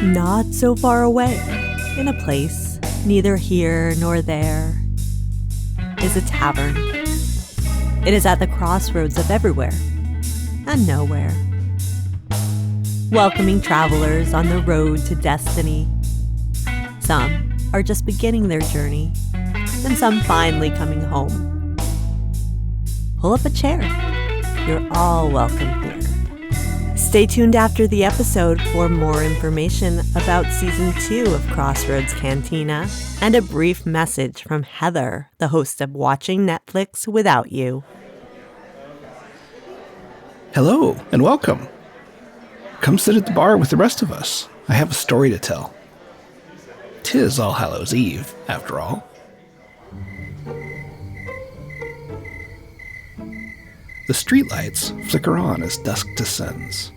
Not so far away, in a place neither here nor there, is a tavern. It is at the crossroads of everywhere and nowhere, welcoming travelers on the road to destiny. Some are just beginning their journey, and some finally coming home. Pull up a chair. You're all welcome here. Stay tuned after the episode for more information about Season 2 of Crossroads Cantina and a brief message from Heather, the host of Watching Netflix Without You. Hello, and welcome. Come sit at the bar with the rest of us. I have a story to tell. 'Tis All Hallows Eve, after all. The streetlights flicker on as dusk descends.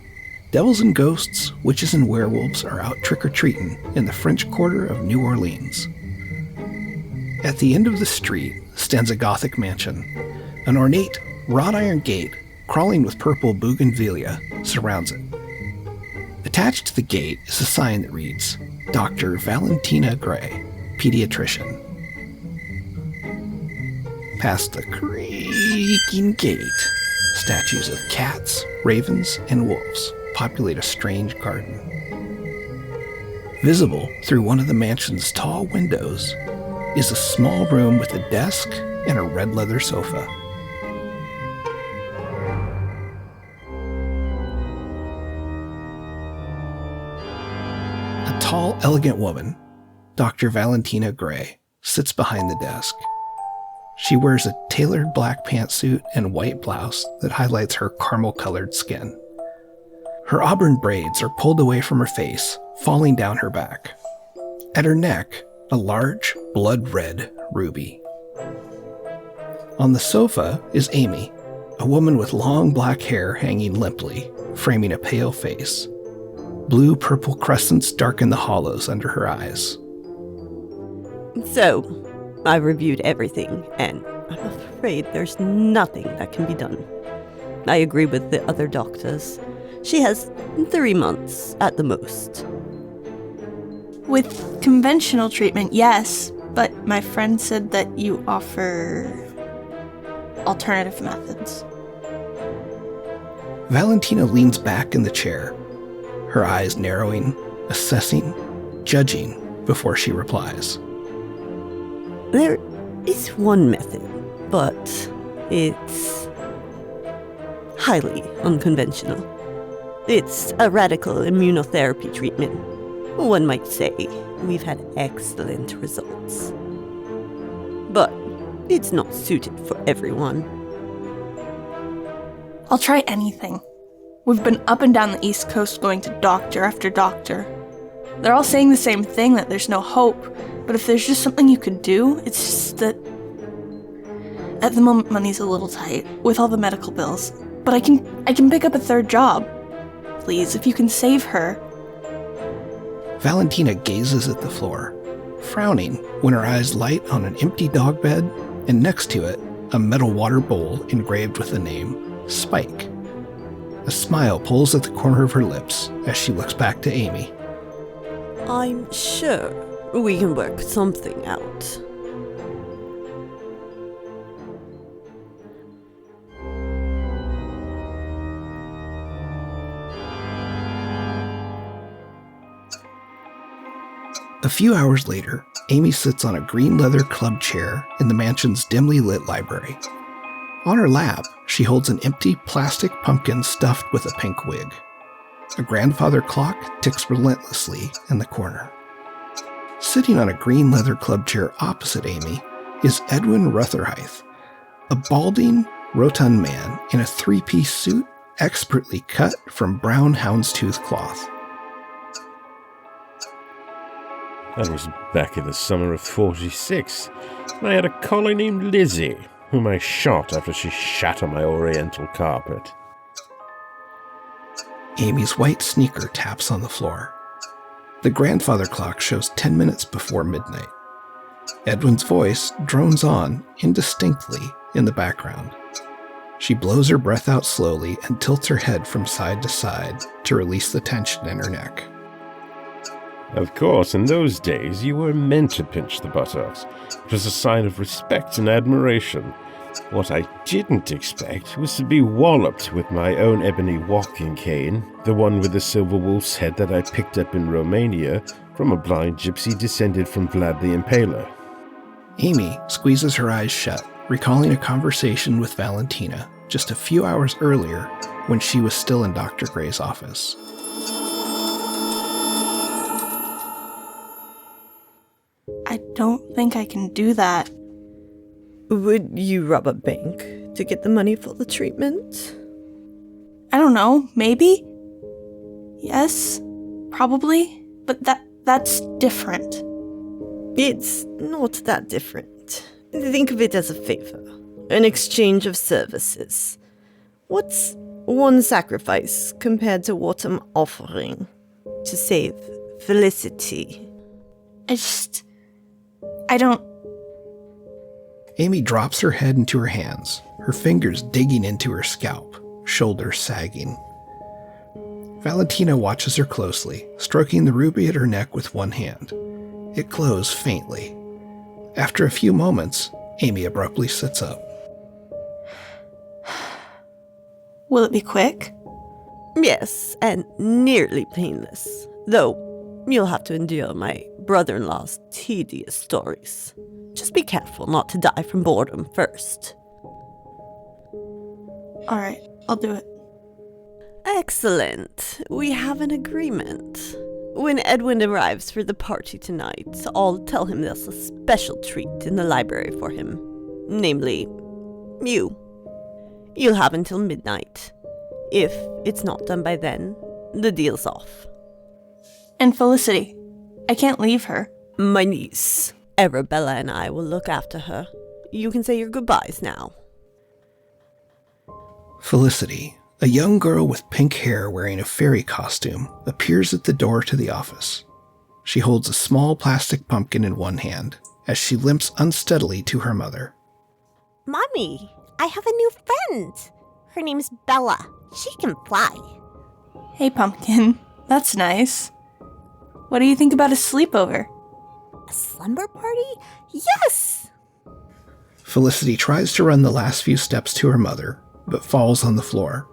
Devils and ghosts, witches and werewolves are out trick-or-treating in the French Quarter of New Orleans. At the end of the street stands a Gothic mansion. An ornate, wrought-iron gate, crawling with purple bougainvillea, surrounds it. Attached to the gate is a sign that reads, Dr. Valentina Gray, Pediatrician. Past the creaking gate, statues of cats, ravens, and wolves populate a strange garden. Visible through one of the mansion's tall windows is a small room with a desk and a red leather sofa. A tall, elegant woman, Dr. Valentina Gray, sits behind the desk. She wears a tailored black pantsuit and white blouse that highlights her caramel-colored skin. Her auburn braids are pulled away from her face, falling down her back. At her neck, a large, blood-red ruby. On the sofa is Amy, a woman with long black hair hanging limply, framing a pale face. Blue-purple crescents darken the hollows under her eyes. So, I reviewed everything, and I'm afraid there's nothing that can be done. I agree with the other doctors. She has 3 months at the most. With conventional treatment, yes, but my friend said that you offer alternative methods. Valentina leans back in the chair, her eyes narrowing, assessing, judging before she replies. There is one method, but it's highly unconventional. It's a radical immunotherapy treatment. One might say we've had excellent results. But it's not suited for everyone. I'll try anything. We've been up and down the East Coast going to doctor after doctor. They're all saying the same thing, that there's no hope. But if there's just something you could do, it's just that at the moment money's a little tight with all the medical bills. But I can pick up a third job. Please, if you can save her. Valentina gazes at the floor, frowning when her eyes light on an empty dog bed and next to it, a metal water bowl engraved with the name Spike. A smile pulls at the corner of her lips as she looks back to Amy. I'm sure we can work something out. A few hours later, Amy sits on a green leather club chair in the mansion's dimly lit library. On her lap, she holds an empty plastic pumpkin stuffed with a pink wig. A grandfather clock ticks relentlessly in the corner. Sitting on a green leather club chair opposite Amy is Edwin Rutherhithe, a balding, rotund man in a 3-piece suit expertly cut from brown houndstooth cloth. That was back in the summer of 46. I had a collie named Lizzie, whom I shot after she shat on my oriental carpet. Amy's white sneaker taps on the floor. The grandfather clock shows 10 minutes before midnight. Edwin's voice drones on indistinctly in the background. She blows her breath out slowly and tilts her head from side to side to release the tension in her neck. Of course, in those days, you were meant to pinch the buttocks. It was a sign of respect and admiration. What I didn't expect was to be walloped with my own ebony walking cane, the one with the silver wolf's head that I picked up in Romania from a blind gypsy descended from Vlad the Impaler. Amy squeezes her eyes shut, recalling a conversation with Valentina just a few hours earlier when she was still in Dr. Gray's office. I don't think I can do that. Would you rob a bank to get the money for the treatment? I don't know, maybe? Yes, probably, but that's different. It's not that different. Think of it as a favor, an exchange of services. What's one sacrifice compared to what I'm offering to save Felicity? I don't... Amy drops her head into her hands, her fingers digging into her scalp, shoulders sagging. Valentina watches her closely, stroking the ruby at her neck with one hand. It glows faintly. After a few moments, Amy abruptly sits up. Will it be quick? Yes, and nearly painless. Though, you'll have to endure my brother-in-law's tedious stories. Just be careful not to die from boredom first. Alright, I'll do it. Excellent. We have an agreement. When Edwin arrives for the party tonight, I'll tell him there's a special treat in the library for him. Namely, you. You'll have until midnight. If it's not done by then, the deal's off. And Felicity. I can't leave her. My niece, Arabella, and I will look after her. You can say your goodbyes now. Felicity, a young girl with pink hair wearing a fairy costume, appears at the door to the office. She holds a small plastic pumpkin in one hand as she limps unsteadily to her mother. Mommy, I have a new friend. Her name's Bella. She can fly. Hey, Pumpkin. That's nice. What do you think about a sleepover? A slumber party? Yes! Felicity tries to run the last few steps to her mother, but falls on the floor,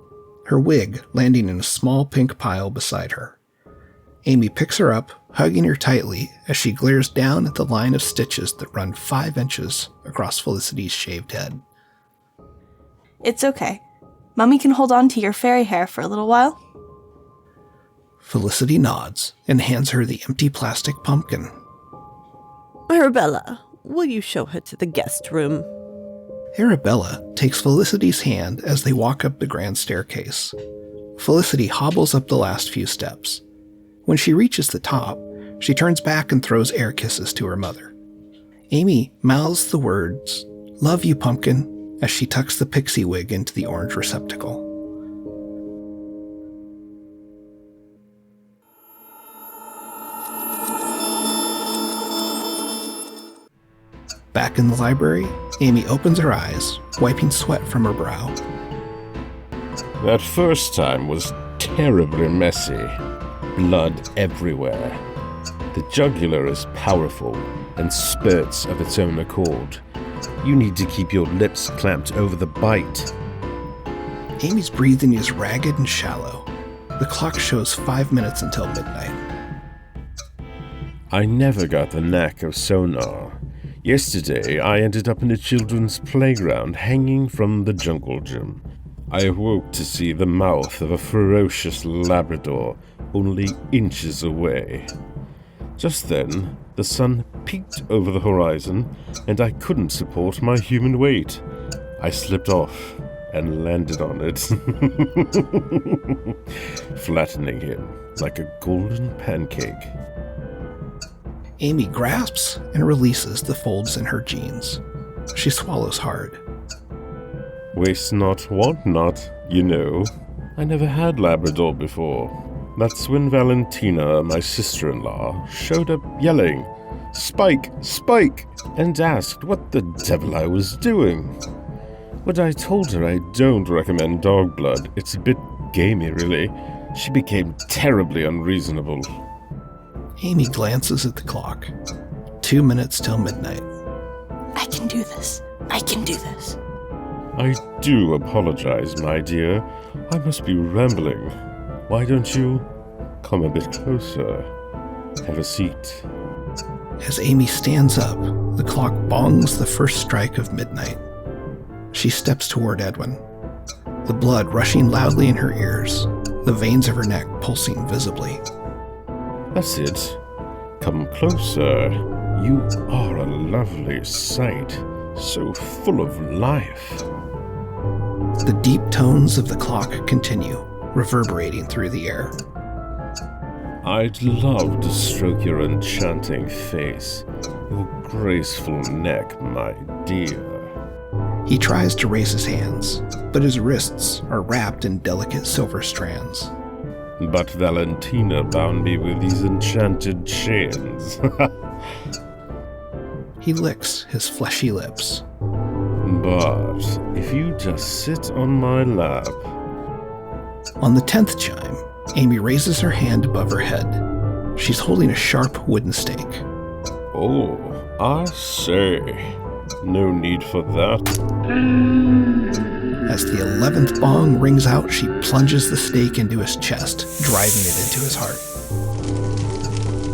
her wig landing in a small pink pile beside her. Amy picks her up, hugging her tightly as she glares down at the line of stitches that run 5 inches across Felicity's shaved head. It's okay. Mummy can hold on to your fairy hair for a little while. Felicity nods and hands her the empty plastic pumpkin. Arabella, will you show her to the guest room? Arabella takes Felicity's hand as they walk up the grand staircase. Felicity hobbles up the last few steps. When she reaches the top, she turns back and throws air kisses to her mother. Amy mouths the words, "Love you, Pumpkin," as she tucks the pixie wig into the orange receptacle. Back in the library, Amy opens her eyes, wiping sweat from her brow. That first time was terribly messy. Blood everywhere. The jugular is powerful and spurts of its own accord. You need to keep your lips clamped over the bite. Amy's breathing is ragged and shallow. The clock shows 5 minutes until midnight. I never got the knack of sonar. Yesterday, I ended up in a children's playground hanging from the jungle gym. I awoke to see the mouth of a ferocious Labrador only inches away. Just then, the sun peeked over the horizon, and I couldn't support my human weight. I slipped off and landed on it, flattening him like a golden pancake. Amy grasps and releases the folds in her jeans. She swallows hard. Waste not, want not, you know. I never had Labrador before. That's when Valentina, my sister-in-law, showed up yelling, "Spike! Spike!" and asked what the devil I was doing. When I told her I don't recommend dog blood, it's a bit gamey really, she became terribly unreasonable. Amy glances at the clock. 2 minutes till midnight. I can do this. I can do this. I do apologize, my dear. I must be rambling. Why don't you come a bit closer? Have a seat. As Amy stands up, the clock bongs the first strike of midnight. She steps toward Edwin, the blood rushing loudly in her ears, the veins of her neck pulsing visibly. That's it. Come closer. You are a lovely sight, so full of life. The deep tones of the clock continue, reverberating through the air. I'd love to stroke your enchanting face, your graceful neck, my dear. He tries to raise his hands, but his wrists are wrapped in delicate silver strands. But Valentina bound me with these enchanted chains. He licks his fleshy lips. But if you just sit on my lap... On the 10th chime, Amy raises her hand above her head. She's holding a sharp wooden stake. Oh, I say. No need for that. As the 11th bong rings out, she plunges the stake into his chest, driving it into his heart.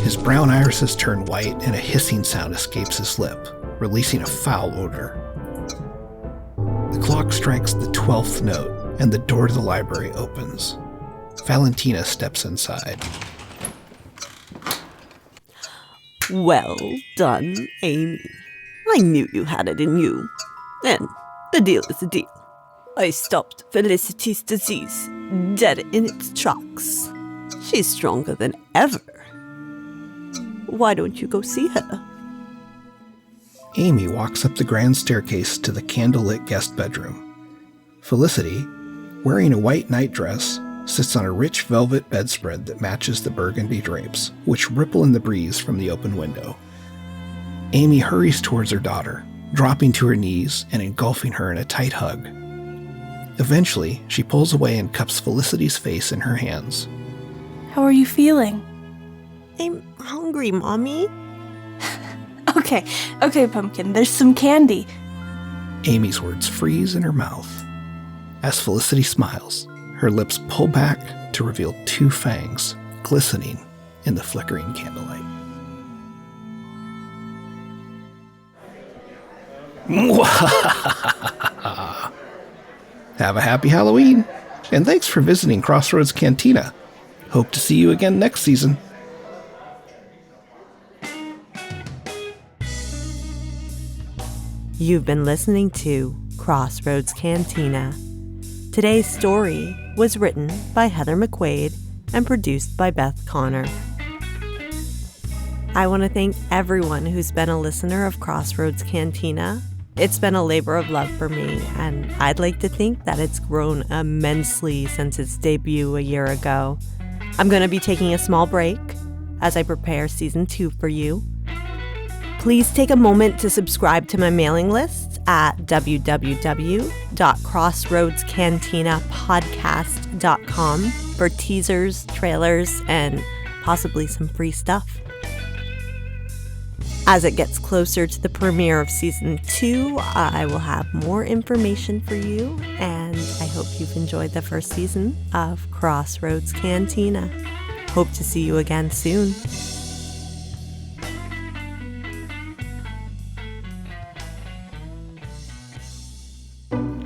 His brown irises turn white and a hissing sound escapes his lip, releasing a foul odor. The clock strikes the 12th note and the door to the library opens. Valentina steps inside. Well done, Amy. I knew you had it in you. And the deal is the deal. I stopped Felicity's disease, dead in its tracks. She's stronger than ever. Why don't you go see her? Amy walks up the grand staircase to the candlelit guest bedroom. Felicity, wearing a white nightdress, sits on a rich velvet bedspread that matches the burgundy drapes, which ripple in the breeze from the open window. Amy hurries towards her daughter, dropping to her knees and engulfing her in a tight hug. Eventually, she pulls away and cups Felicity's face in her hands. How are you feeling? I'm hungry, Mommy. Okay, Pumpkin, there's some candy. Amy's words freeze in her mouth. As Felicity smiles, her lips pull back to reveal 2 fangs glistening in the flickering candlelight. Have a happy Halloween, and thanks for visiting Crossroads Cantina. Hope to see you again next season. You've been listening to Crossroads Cantina. Today's story was written by Heather McQuaid and produced by Beth Connor. I want to thank everyone who's been a listener of Crossroads Cantina. It's been a labor of love for me, and I'd like to think that it's grown immensely since its debut a year ago. I'm going to be taking a small break as I prepare season 2 for you. Please take a moment to subscribe to my mailing list at www.crossroadscantinapodcast.com for teasers, trailers, and possibly some free stuff. As it gets closer to the premiere of season 2, I will have more information for you, and I hope you've enjoyed the first season of Crossroads Cantina. Hope to see you again soon.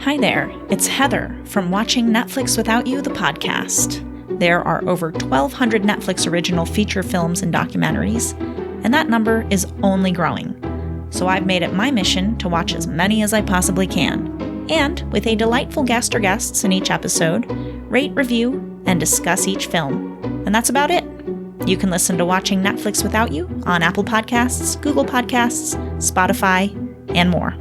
Hi there, it's Heather from Watching Netflix Without You, the podcast. There are over 1,200 Netflix original feature films and documentaries, and that number is only growing. So I've made it my mission to watch as many as I possibly can, and with a delightful guest or guests in each episode, rate, review, and discuss each film. And that's about it. You can listen to Watching Netflix Without You on Apple Podcasts, Google Podcasts, Spotify, and more.